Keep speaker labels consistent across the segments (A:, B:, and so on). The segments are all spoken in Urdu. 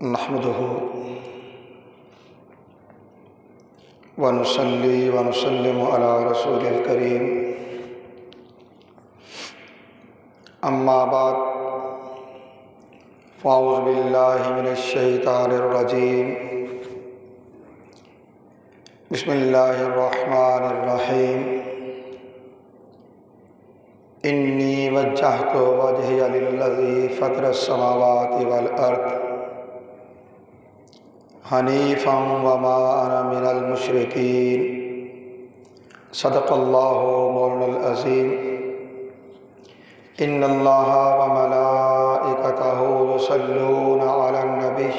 A: نحمده ونصلي ونسلم على رسول الكريم اما بعد فاعوذ بالله من الشیطان الرجیم بسم اللہ الرحمن الرحیم انی وجہت وجہی للذی فطر السماوات والارض حنیفا وما انا من المشرکین صدق اللہ مولانا العظیم ان اللہ وملائکتہ یصلون علی النبی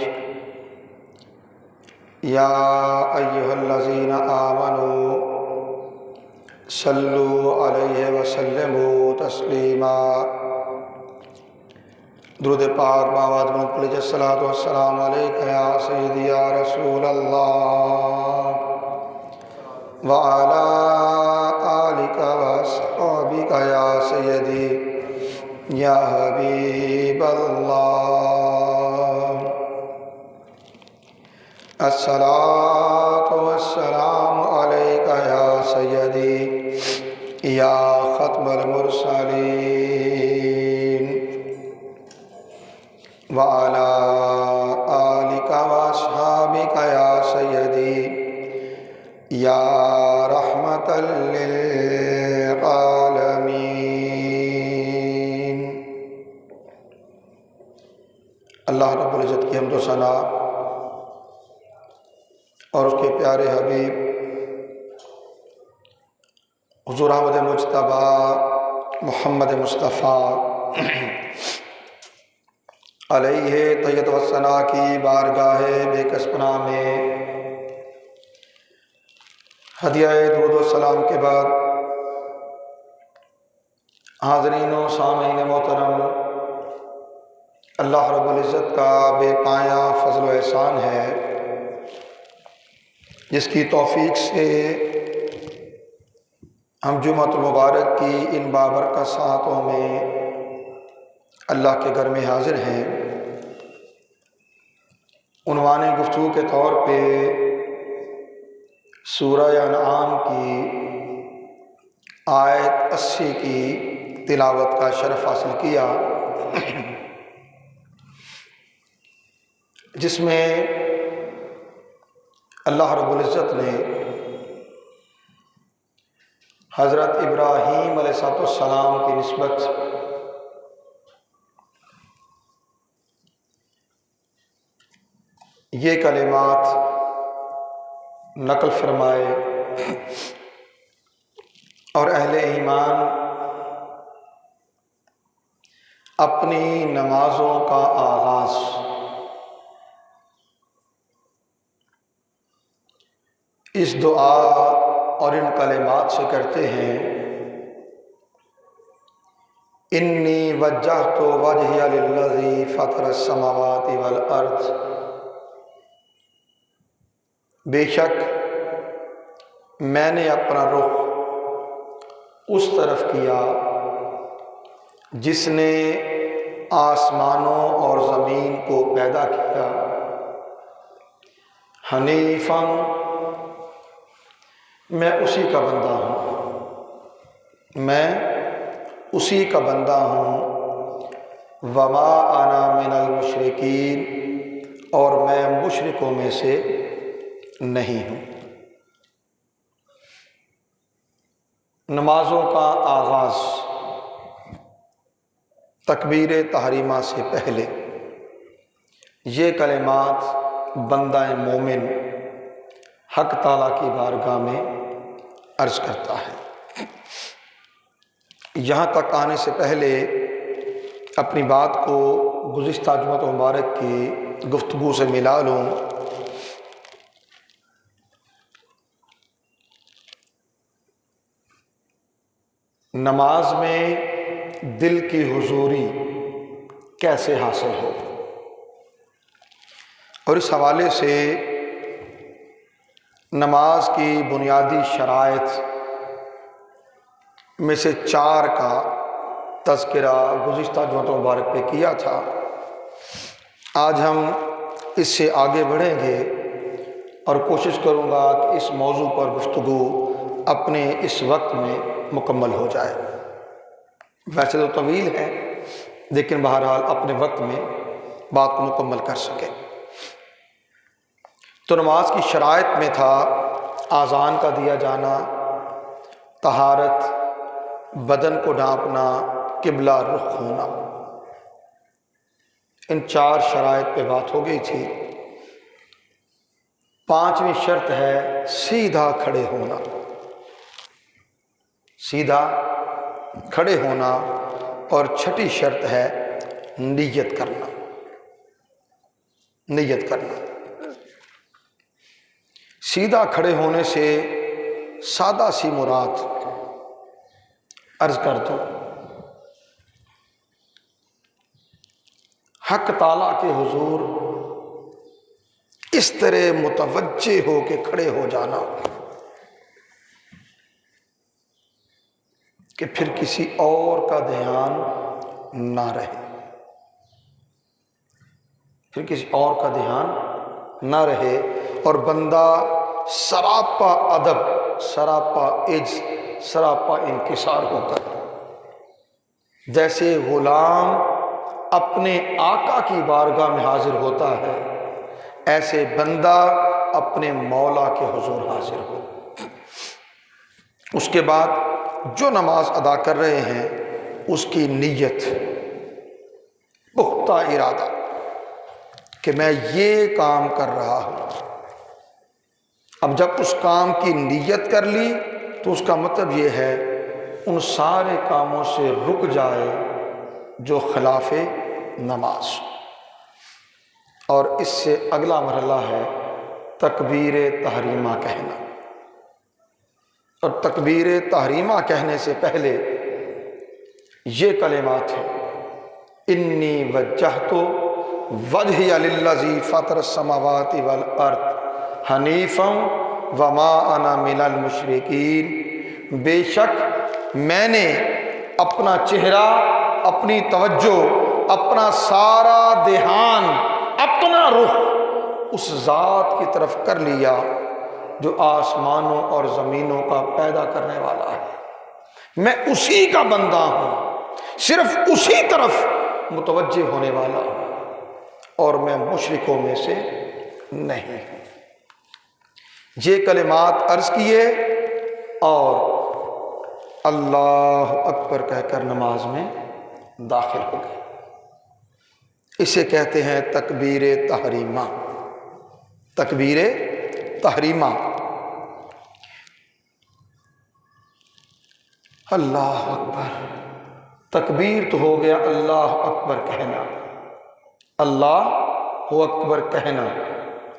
A: یا ایہا الذین آمنوا صلوا علیہ وسلموا تسلیما۔ درود پاک بابات منقلج الصلاۃ والسلام علیکہ یا سیدی یا رسول اللہ وعلی آلک واصحابک یا سیدی یا حبیب اللہ۔ الصلاۃ والسلام علیکہ یا سیدی یا ختم المرسلین وعلی آلک واصحابک یا سیدی یا رحمۃ للعالمین۔ اللہ رب العزت کی حمد و ثنا اور اس کے پیارے حبیب حضور احمد مجتبیٰ محمد مصطفیٰ علیہ طیت و ثنا کی بارگاہ بے کس پناہ میں ہدیہ درود و سلام کے بعد حاضرین و سامعین محترم، اللہ رب العزت کا بے پایہ فضل و احسان ہے جس کی توفیق سے ہم جمعۃ المبارک کی ان بابرکت ساعتوں میں اللہ کے گھر میں حاضر ہیں۔ عنوان گفتگو کے طور پہ سورہ انعام کی آیت 80 کی تلاوت کا شرف حاصل کیا، جس میں اللہ رب العزت نے حضرت ابراہیم علیہ السلام کی نسبت یہ کلمات نقل فرمائے اور اہل ایمان اپنی نمازوں کا آغاز اس دعا اور ان کلمات سے کرتے ہیں: انی وجہت وجہی للذی فطر السماوات والارض، بے شک میں نے اپنا رخ اس طرف کیا جس نے آسمانوں اور زمین کو پیدا کیا، حنیفاً میں اسی کا بندہ ہوں، میں اسی کا بندہ ہوں، وما انا من المشرکین، اور میں مشرکوں میں سے نہیں ہوں۔ نمازوں کا آغاز تکبیر تحریمہ سے پہلے یہ کلمات بندہ مومن حق تعالیٰ کی بارگاہ میں عرض کرتا ہے۔ یہاں تک آنے سے پہلے اپنی بات کو گزشتہ جمعہ مبارک کی گفتگو سے ملا لوں۔ نماز میں دل کی حضوری کیسے حاصل ہو، اور اس حوالے سے نماز کی بنیادی شرائط میں سے 4 کا تذکرہ گزشتہ جمعہ مبارک پہ کیا تھا۔ آج ہم اس سے آگے بڑھیں گے اور کوشش کروں گا کہ اس موضوع پر گفتگو اپنے اس وقت میں مکمل ہو جائے۔ ویسے تو طویل ہے لیکن بہرحال اپنے وقت میں بات کو مکمل کر سکے۔ تو نماز کی شرائط میں تھا آذان کا دیا جانا، طہارت، بدن کو ڈھانپنا، قبلہ رخ ہونا۔ ان 4 شرائط پہ بات ہو گئی تھی۔ 5ویں شرط ہے سیدھا کھڑے ہونا، سیدھا کھڑے ہونا، اور 6ٹھی شرط ہے نیت کرنا، نیت کرنا۔ سیدھا کھڑے ہونے سے سادہ سی مراد عرض کر دوں، حق تعالیٰ کے حضور اس طرح متوجہ ہو کے کھڑے ہو جانا کہ پھر کسی اور کا دھیان نہ رہے، پھر کسی اور کا دھیان نہ رہے، اور بندہ سراپا ادب، سراپا عجز، سراپا انکسار ہو کر جیسے غلام اپنے آقا کی بارگاہ میں حاضر ہوتا ہے، ایسے بندہ اپنے مولا کے حضور حاضر ہو۔ اس کے بعد جو نماز ادا کر رہے ہیں اس کی نیت، پختہ ارادہ کہ میں یہ کام کر رہا ہوں۔ اب جب اس کام کی نیت کر لی تو اس کا مطلب یہ ہے ان سارے کاموں سے رک جائے جو خلاف نماز، اور اس سے اگلا مرحلہ ہے تکبیر تحریمہ کہنا۔ اور تکبیر تحریمہ کہنے سے پہلے یہ کلمات ہیں: انی وجہت وجہی للذی فطر السماوات والارض حنیفا وما انا من المشرکین، بے شک میں نے اپنا چہرہ، اپنی توجہ، اپنا سارا دھیان، اپنا رخ اس ذات کی طرف کر لیا جو آسمانوں اور زمینوں کا پیدا کرنے والا ہے۔ میں اسی کا بندہ ہوں، صرف اسی طرف متوجہ ہونے والا ہوں، اور میں مشرکوں میں سے نہیں ہوں۔ یہ کلمات عرض کیے اور اللہ اکبر کہہ کر نماز میں داخل ہو گئے۔ اسے کہتے ہیں تکبیر تحریمہ، تکبیر تحریمہ۔ اللہ اکبر، تکبیر تو ہو گیا اللہ اکبر کہنا، اللہ اکبر کہنا،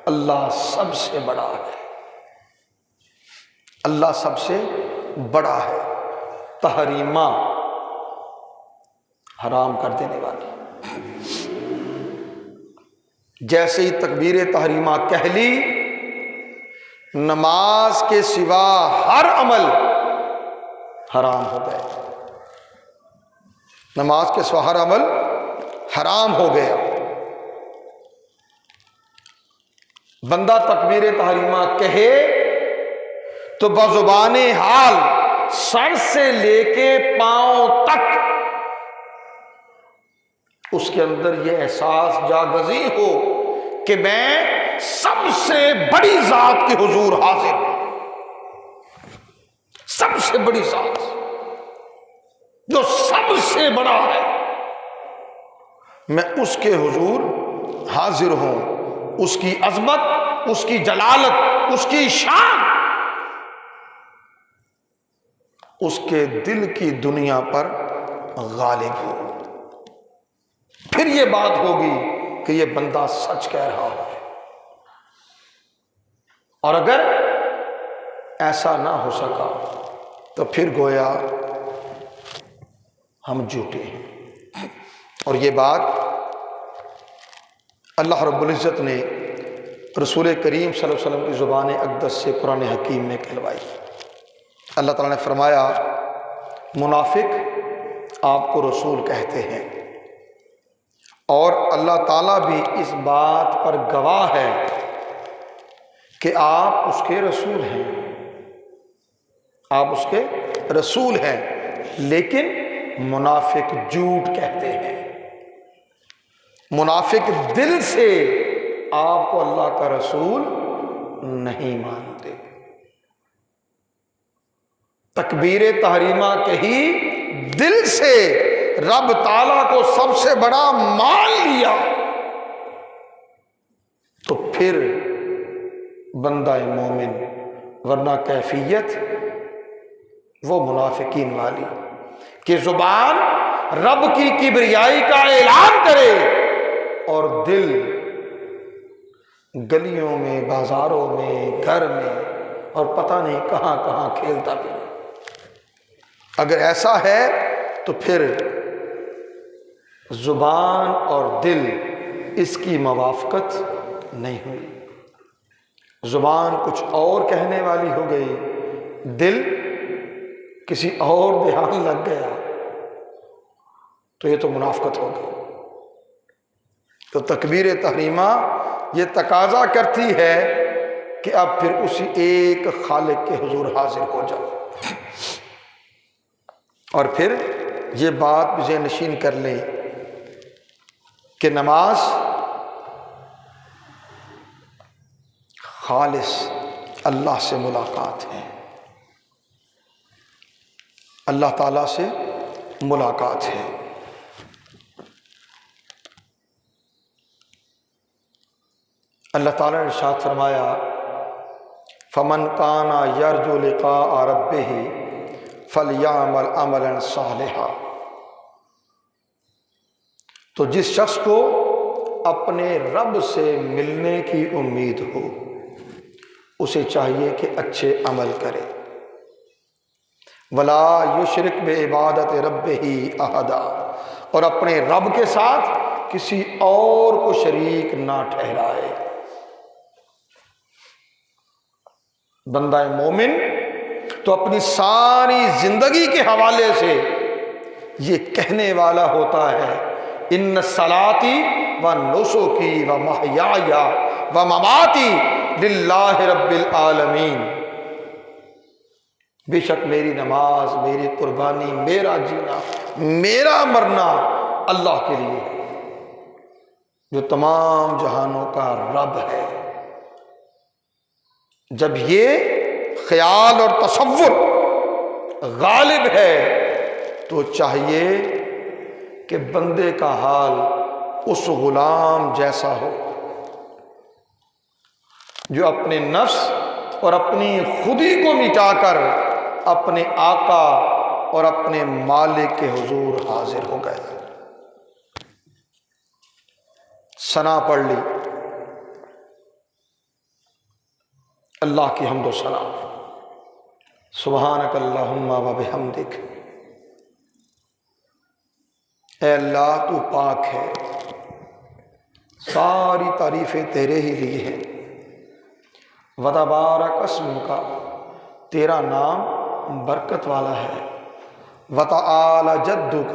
A: اللہ سب سے بڑا ہے، اللہ سب سے بڑا ہے۔ تحریمہ، حرام کر دینے والی۔ جیسے ہی تکبیر تحریمہ کہہ لی، نماز کے سوا ہر عمل حرام ہو گئے، نماز کے سوا ہر عمل حرام ہو گیا۔ بندہ تکبیر تحریمہ کہے تو بزبان حال سر سے لے کے پاؤں تک اس کے اندر یہ احساس جاگزی ہو کہ میں سب سے بڑی ذات کے حضور حاضر ہوں، سب سے بڑی ذات جو سب سے بڑا ہے، میں اس کے حضور حاضر ہوں۔ اس کی عظمت، اس کی جلالت، اس کی شان اس کے دل کی دنیا پر غالب ہو، پھر یہ بات ہوگی کہ یہ بندہ سچ کہہ رہا ہے۔ اور اگر ایسا نہ ہو سکا تو پھر گویا ہم جھوٹے ہیں۔ اور یہ بات اللہ رب العزت نے رسول کریم صلی اللہ علیہ وسلم کی زبان اقدس سے قرآن حکیم میں کہلوائی۔ اللہ تعالیٰ نے فرمایا منافق آپ کو رسول کہتے ہیں اور اللہ تعالیٰ بھی اس بات پر گواہ ہے کہ آپ اس کے رسول ہیں، آپ اس کے رسول ہیں، لیکن منافق جھوٹ کہتے ہیں، منافق دل سے آپ کو اللہ کا رسول نہیں مانتے۔ تکبیر تحریمہ کہی، دل سے رب تعالیٰ کو سب سے بڑا مان لیا، تو پھر بندہ مومن، ورنہ کیفیت وہ منافقین والی کہ زبان رب کی کبریائی کا اعلان کرے اور دل گلیوں میں، بازاروں میں، گھر میں اور پتہ نہیں کہاں کہاں کھیلتا پھرے۔ اگر ایسا ہے تو پھر زبان اور دل اس کی موافقت نہیں ہوئی، زبان کچھ اور کہنے والی ہو گئی، دل کسی اور دھیان لگ گیا، تو یہ تو منافقت ہو گئی۔ تو تکبیر تحریمہ یہ تقاضا کرتی ہے کہ اب پھر اسی ایک خالق کے حضور حاضر ہو جاؤ، اور پھر یہ بات بھی ذہن نشین کر لیں کہ نماز خالص اللہ سے ملاقات ہے، اللہ تعالیٰ سے ملاقات ہے۔ اللہ تعالیٰ نے ارشاد فرمایا فَمَنْ كَانَ يَرْجُو لِقَاءَ رَبِّهِ فَلْيَعْمَلْ عَمَلًا صَالِحًا۔ تو جس شخص کو اپنے رب سے ملنے کی امید ہو، اسے چاہیے کہ اچھے عمل کرے۔ وَلَا يُشْرِكْ بِعِبَادَةِ رَبِّهِ أَحَدًا، اور اپنے رب کے ساتھ کسی اور کو شریک نہ ٹھہرائے۔ بندہ مومن تو اپنی ساری زندگی کے حوالے سے یہ کہنے والا ہوتا ہے ان صلاتی و نسکی و محیای و مماتی للہ رب العالمین، بے شک میری نماز، میری قربانی، میرا جینا، میرا مرنا اللہ کے لیے ہے جو تمام جہانوں کا رب ہے۔ جب یہ خیال اور تصور غالب ہے تو چاہیے کہ بندے کا حال اس غلام جیسا ہو جو اپنے نفس اور اپنی خودی کو مٹا کر اپنے آقا اور اپنے مالک کے حضور حاضر ہو گئے۔ ثنا پڑھ لی، اللہ کی حمد و ثنا، سبحانک اللہم و بحمدک، اے اللہ تو پاک ہے، ساری تعریفیں تیرے ہی لیے ہیں۔ وتبارک اسمک، تیرا نام برکت والا ہے۔ وتعالی جدک،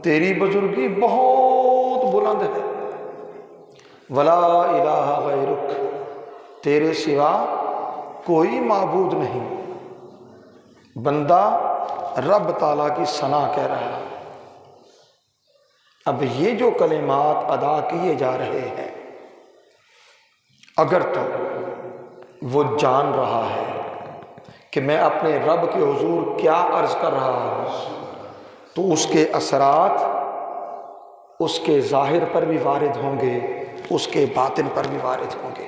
A: تیری بزرگی بہت بلند ہے۔ ولا الہ غیرک، تیرے سوا کوئی معبود نہیں۔ بندہ رب تعالیٰ کی ثنا کہہ رہا ہے۔ اب یہ جو کلمات ادا کیے جا رہے ہیں، اگر تو وہ جان رہا ہے کہ میں اپنے رب کے حضور کیا عرض کر رہا ہوں، تو اس کے اثرات اس کے ظاہر پر بھی وارد ہوں گے، اس کے باطن پر بھی وارد ہوں گے۔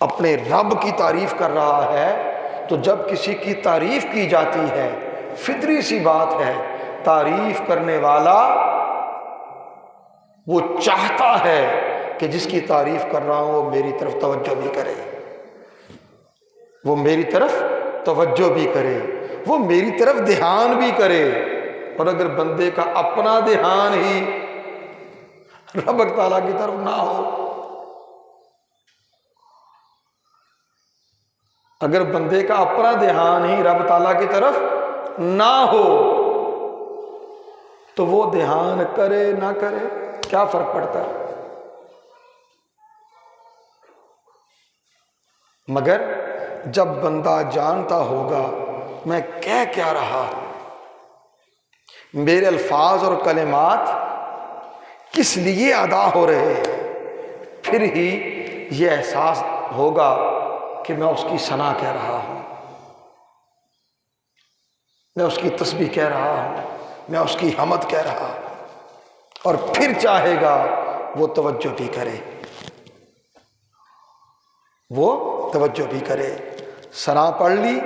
A: اپنے رب کی تعریف کر رہا ہے تو جب کسی کی تعریف کی جاتی ہے، فطری سی بات ہے، تعریف کرنے والا وہ چاہتا ہے کہ جس کی تعریف کر رہا ہوں وہ میری طرف توجہ بھی کرے، وہ میری طرف توجہ بھی کرے، وہ میری طرف دھیان بھی کرے۔ اور اگر بندے کا اپنا دھیان ہی رب تعالیٰ کی طرف نہ ہو، اگر بندے کا اپنا دھیان ہی رب تعالیٰ کی طرف نہ ہو تو وہ دھیان کرے نہ کرے کیا فرق پڑتا ہے؟ مگر جب بندہ جانتا ہوگا میں کہہ کیا رہا ہوں، میرے الفاظ اور کلمات کس لیے ادا ہو رہے ہیں، پھر ہی یہ احساس ہوگا کہ میں اس کی ثنا کہہ رہا ہوں، میں اس کی تسبیح کہہ رہا ہوں، میں اس کی حمد کہہ رہا ہوں، اور پھر چاہے گا وہ توجہ بھی کرے، وہ توجہ بھی کرے۔ ثنا پڑھ لی،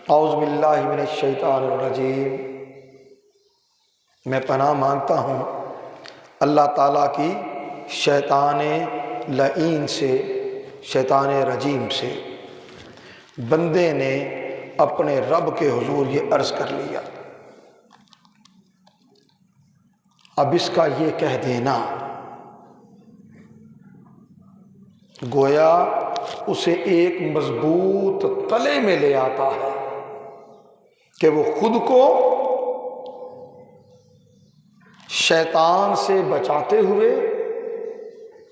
A: اعوذ باللہ من الشیطان الرجیم، میں پناہ مانگتا ہوں اللہ تعالیٰ کی شیطان لعین سے، شیطان رجیم سے۔ بندے نے اپنے رب کے حضور یہ عرض کر لیا، اب اس کا یہ کہہ دینا گویا اسے ایک مضبوط قلعے میں لے آتا ہے کہ وہ خود کو شیطان سے بچاتے ہوئے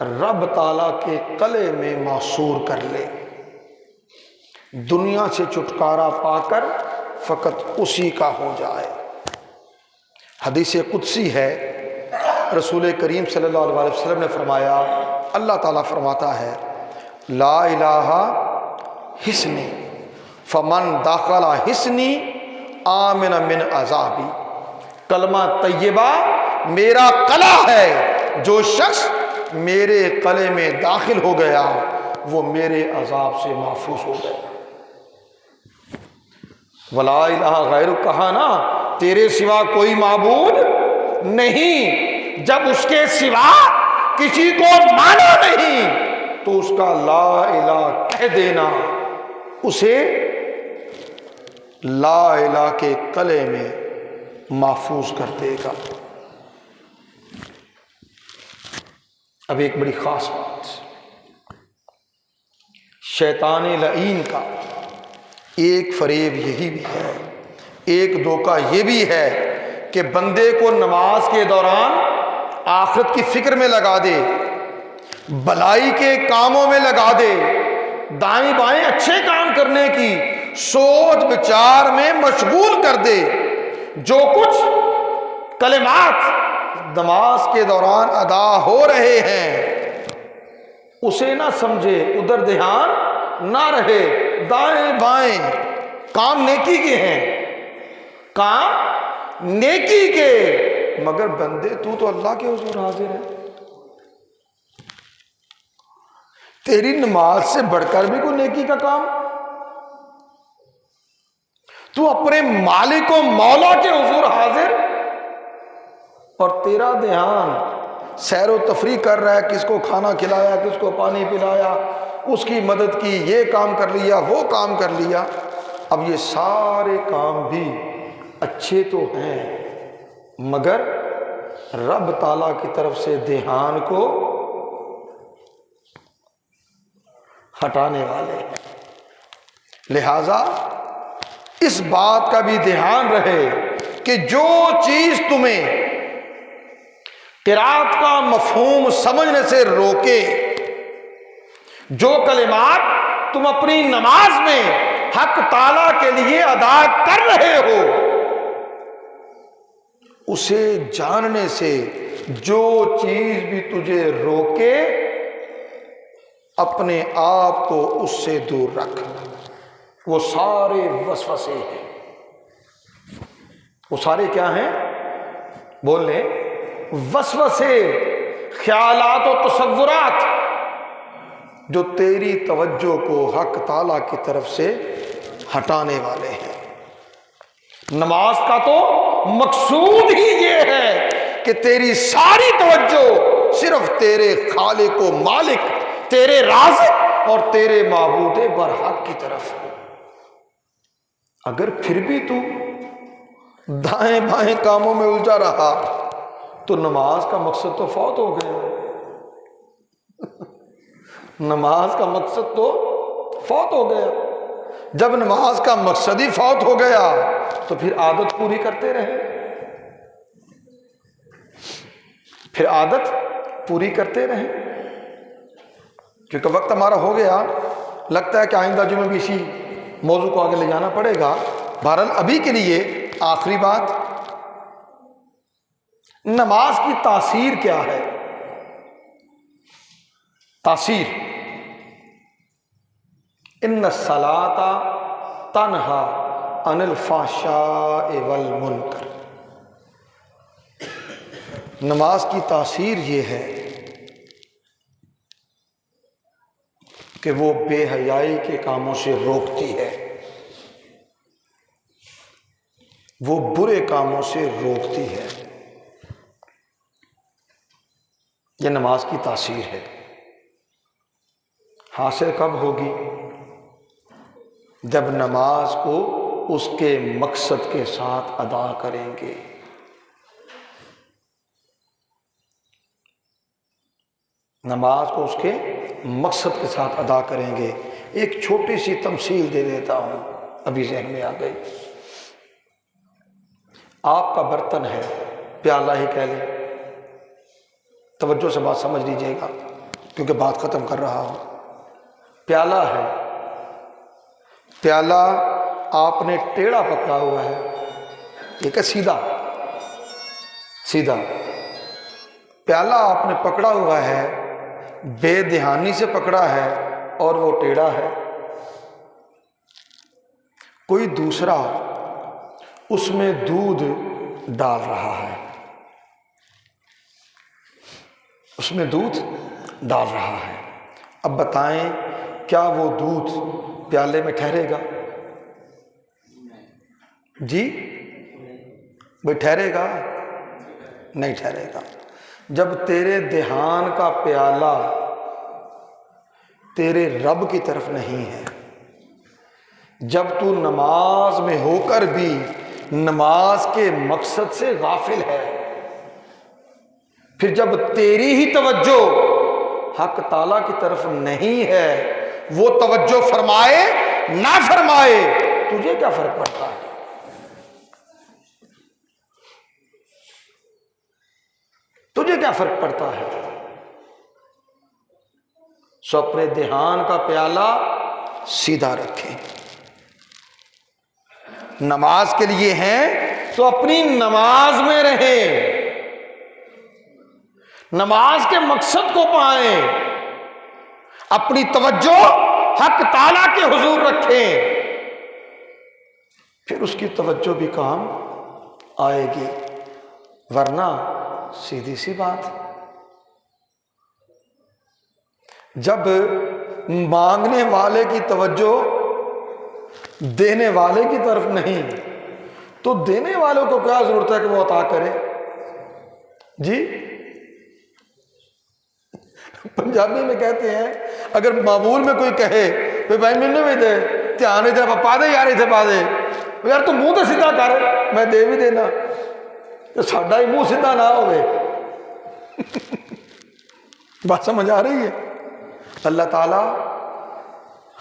A: رب تعالیٰ کے قلعے میں محصور کر لے، دنیا سے چھٹکارا پا کر فقط اسی کا ہو جائے۔ حدیث قدسی ہے، رسول کریم صلی اللہ علیہ وسلم نے فرمایا، اللہ تعالیٰ فرماتا ہے لا الہ حسنی فمن دخل حسنی آمن من عذابی، کلمہ طیبہ میرا قلعہ ہے، جو شخص میرے قلعے میں داخل ہو گیا وہ میرے عذاب سے محفوظ ہو گیا۔ ولا الہ غیر، کہا نا تیرے سوا کوئی معبود نہیں، جب اس کے سوا کسی کو مانا نہیں تو اس کا لا الہ کہہ دینا اسے لا الہ کے قلعے میں محفوظ کر دے گا۔ اب ایک بڑی خاص بات، شیطان لعین کا ایک فریب یہی بھی ہے، ایک دھوکہ یہ بھی ہے کہ بندے کو نماز کے دوران آخرت کی فکر میں لگا دے، بھلائی کے کاموں میں لگا دے، دائیں بائیں اچھے کام کرنے کی سوچ بچار میں مشغول کر دے، جو کچھ کلمات نماز کے دوران ادا ہو رہے ہیں اسے نہ سمجھے، ادھر دھیان نہ رہے، دائیں بائیں کام نیکی کے ہیں، کام نیکی کے، مگر بندے تو اللہ کے حضور حاضر ہے، تیری نماز سے بڑھ کر بھی کوئی نیکی کا کام، تو اپنے مالک و مولا کے حضور حاضر، اور تیرا دھیان سیر و تفریح کر رہا ہے، کس کو کھانا کھلایا، کس کو پانی پلایا، اس کی مدد کی، یہ کام کر لیا، وہ کام کر لیا۔ اب یہ سارے کام بھی اچھے تو ہیں مگر رب تعالیٰ کی طرف سے دھیان کو ہٹانے والے ہیں، لہذا اس بات کا بھی دھیان رہے کہ جو چیز تمہیں قرات کا مفہوم سمجھنے سے روکے، جو کلمات تم اپنی نماز میں حق تعالیٰ کے لیے ادا کر رہے ہو، اسے جاننے سے جو چیز بھی تجھے روکے اپنے آپ کو اس سے دور رکھ، وہ سارے وسوسے ہیں، وہ سارے کیا ہیں؟ بول لیں، وسوسے، خیالات و تصورات جو تیری توجہ کو حق تعالیٰ کی طرف سے ہٹانے والے ہیں۔ نماز کا تو مقصود ہی یہ ہے کہ تیری ساری توجہ صرف تیرے خالق و مالک، تیرے رازق اور تیرے معبود برحق کی طرف ہو۔ اگر پھر بھی تو دائیں بائیں کاموں میں الجھا رہا تو نماز کا مقصد تو فوت ہو گیا، نماز کا مقصد تو فوت ہو گیا۔ جب نماز کا مقصد ہی فوت ہو گیا تو پھر عادت پوری کرتے رہے، پھر عادت پوری کرتے رہیں، کیونکہ وقت ہمارا ہو گیا، لگتا ہے کہ آئندہ جمعہ بھی اسی موضوع کو آگے لے جانا پڑے گا۔ بہرحال ابھی کے لیے آخری بات، نماز کی تاثیر کیا ہے؟ تاثیر، ان الصلاۃ تنہا عن الفحشاء والمنکر، نماز کی تاثیر یہ ہے کہ وہ بے حیائی کے کاموں سے روکتی ہے، وہ برے کاموں سے روکتی ہے۔ یہ نماز کی تاثیر ہے۔ حاصل کب ہوگی؟ جب نماز کو اس کے مقصد کے ساتھ ادا کریں گے۔ نماز کو اس کے مقصد کے ساتھ ادا کریں گے۔ ایک چھوٹی سی تمثیل دے دیتا ہوں، ابھی ذہن میں آ گئی۔ آپ کا برتن ہے، پیالہ ہی کہہ لیں، توجہ سے بات سمجھ لیجیے گا کیونکہ بات ختم کر رہا ہوں۔ پیالہ ہے، پیالہ آپ نے ٹیڑھا پکڑا ہوا ہے، ٹھیک ہے، سیدھا سیدھا پیالہ آپ نے پکڑا ہوا ہے، بے دھیانی سے پکڑا ہے اور وہ ٹیڑھا ہے۔ کوئی دوسرا اس میں دودھ ڈال رہا ہے، اس میں دودھ ڈال رہا ہے۔ اب بتائیں کیا وہ دودھ پیالے میں ٹھہرے گا؟ جی بھئی ٹھہرے گا؟ نہیں ٹھہرے گا۔ جب تیرے دھیان کا پیالہ تیرے رب کی طرف نہیں ہے، جب تو نماز میں ہو کر بھی نماز کے مقصد سے غافل ہے، پھر جب تیری ہی توجہ حق تعالیٰ کی طرف نہیں ہے، وہ توجہ فرمائے نہ فرمائے، تجھے کیا فرق پڑتا ہے؟ تجھے کیا فرق پڑتا ہے؟ سو اپنے دھیان کا پیالہ سیدھا رکھیں۔ نماز کے لیے ہیں تو اپنی نماز میں رہیں، نماز کے مقصد کو پائیں، اپنی توجہ حق تعالیٰ کے حضور رکھیں، پھر اس کی توجہ بھی کام آئے گی۔ ورنہ سیدھی سی بات، جب مانگنے والے کی توجہ دینے والے کی طرف نہیں تو دینے والوں کو کیا ضرورت ہے کہ وہ عطا کرے؟ جی پنجابی میں کہتے ہیں اگر معمول میں کوئی کہے کہ بھائی مینوں بھی دے، دھیان ادھر پا دے یار، اتنے پا دے یار، تو منہ تو سیدھا کر، میں دے بھی دینا، تو ساڈا ہی منہ سیدھا نہ ہوئے۔ بات سمجھ آ رہی ہے؟ اللہ تعالیٰ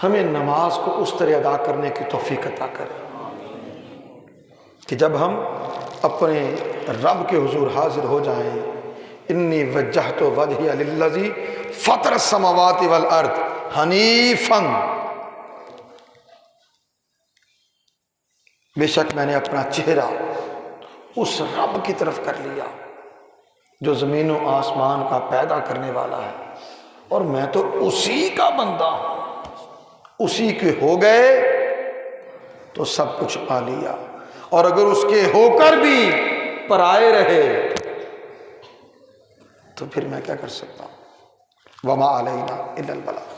A: ہمیں نماز کو اس طرح ادا کرنے کی توفیق عطا کرے کہ جب ہم اپنے رب کے حضور حاضر ہو جائیں، انی وجہت وجہی للذی فطر السماوات والارض حنیفا، بے شک میں نے اپنا چہرہ اس رب کی طرف کر لیا جو زمین و آسمان کا پیدا کرنے والا ہے، اور میں تو اسی کا بندہ ہوں، اسی کے ہو گئے تو سب کچھ پا لیا، اور اگر اس کے ہو کر بھی پرائے رہے تو پھر میں کیا کر سکتا ہوں؟ وما علینا الا البلاغ۔